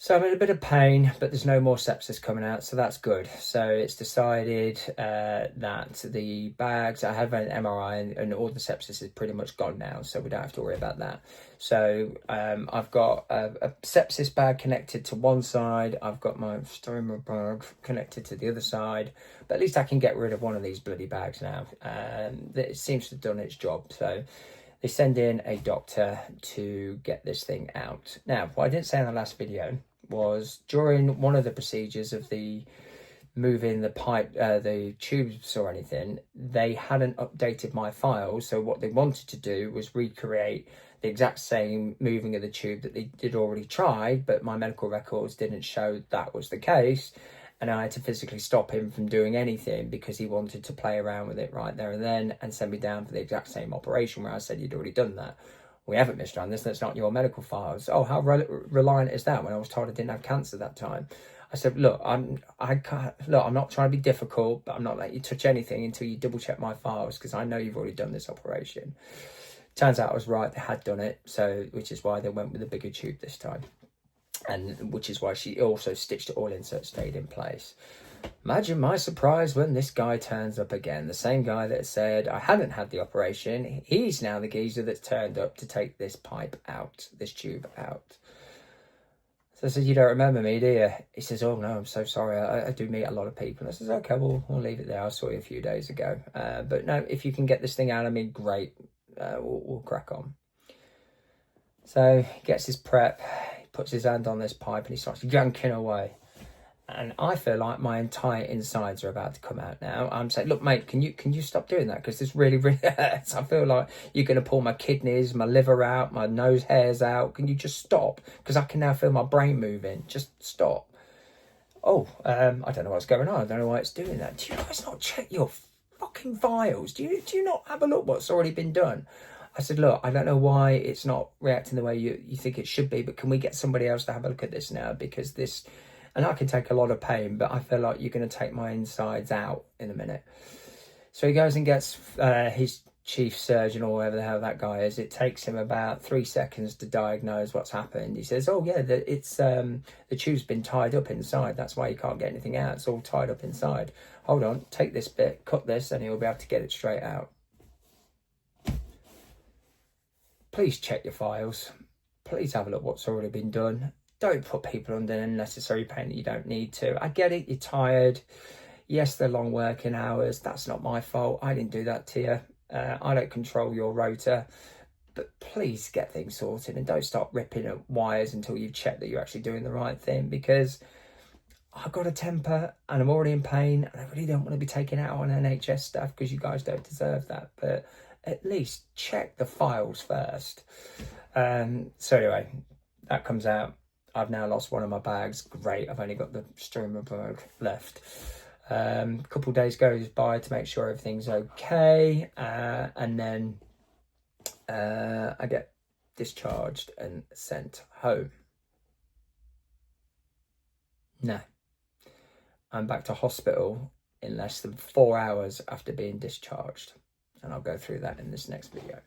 So I'm in a bit of pain, but there's no more sepsis coming out, so that's good. So it's decided that the bags, I have an MRI and all the sepsis is pretty much gone now, so we don't have to worry about that. So I've got a sepsis bag connected to one side, I've got my stoma bag connected to the other side, but at least I can get rid of one of these bloody bags now. It seems to have done its job, so they send in a doctor to get this thing out. Now, what I didn't say in the last video was during one of the procedures of the moving the pipe, the tubes or anything, they hadn't updated my files. So what they wanted to do was recreate the exact same moving of the tube that they did already tried, but my medical records didn't show that was the case. And I had to physically stop him from doing anything because he wanted to play around with it right there and then and send me down for the exact same operation where I said you'd already done that. We haven't, Mr. Anderson, that's not your medical files. Oh, how reliant is that when I was told I didn't have cancer that time? I said, look, I'm not trying to be difficult, but I'm not letting you touch anything until you double check my files because I know you've already done this operation. Turns out I was right, they had done it, so which is why they went with a bigger tube this time. And which is why she also stitched it all in so it stayed in place. Imagine my surprise when this guy turns up again. The same guy that said I hadn't had the operation. He's now the geezer that's turned up to take this pipe out, this tube out. So I said, you don't remember me, do you? He says, oh no, I'm so sorry. I do meet a lot of people. I says, okay, we'll leave it there. I saw you a few days ago. But no, if you can get this thing out of me, great. We'll crack on. So he gets his prep, he puts his hand on this pipe and he starts yanking away. And I feel like my entire insides are about to come out now. I'm saying, look, mate, can you stop doing that? Because this really, really hurts. I feel like you're going to pull my kidneys, my liver out, my nose hairs out. Can you just stop? Because I can now feel my brain moving. Just stop. Oh, I don't know what's going on. I don't know why it's doing that. Do you guys not check your fucking files? Do you not have a look what's already been done? I said, look, I don't know why it's not reacting the way you think it should be, but can we get somebody else to have a look at this now? Because this... And I can take a lot of pain, but I feel like you're going to take my insides out in a minute. So he goes and gets his chief surgeon or whatever the hell that guy is. It takes him about 3 seconds to diagnose what's happened. He says, oh yeah, the tube's been tied up inside. That's why you can't get anything out. It's all tied up inside. Hold on, take this bit, cut this, and he'll be able to get it straight out. Please check your files. Please have a look what's already been done. Don't put people under unnecessary pain that you don't need to. I get it, you're tired. Yes, they're long working hours. That's not my fault. I didn't do that to you. I don't control your rota. But please get things sorted and don't start ripping at wires until you've checked that you're actually doing the right thing, because I've got a temper and I'm already in pain and I really don't want to be taken out on NHS stuff because you guys don't deserve that. But at least check the files first. So anyway, that comes out. I've now lost one of my bags. Great, I've only got the stoma bag left. A couple of days goes by to make sure everything's okay. And then I get discharged and sent home. No. I'm back to hospital in less than 4 hours after being discharged. And I'll go through that in this next video.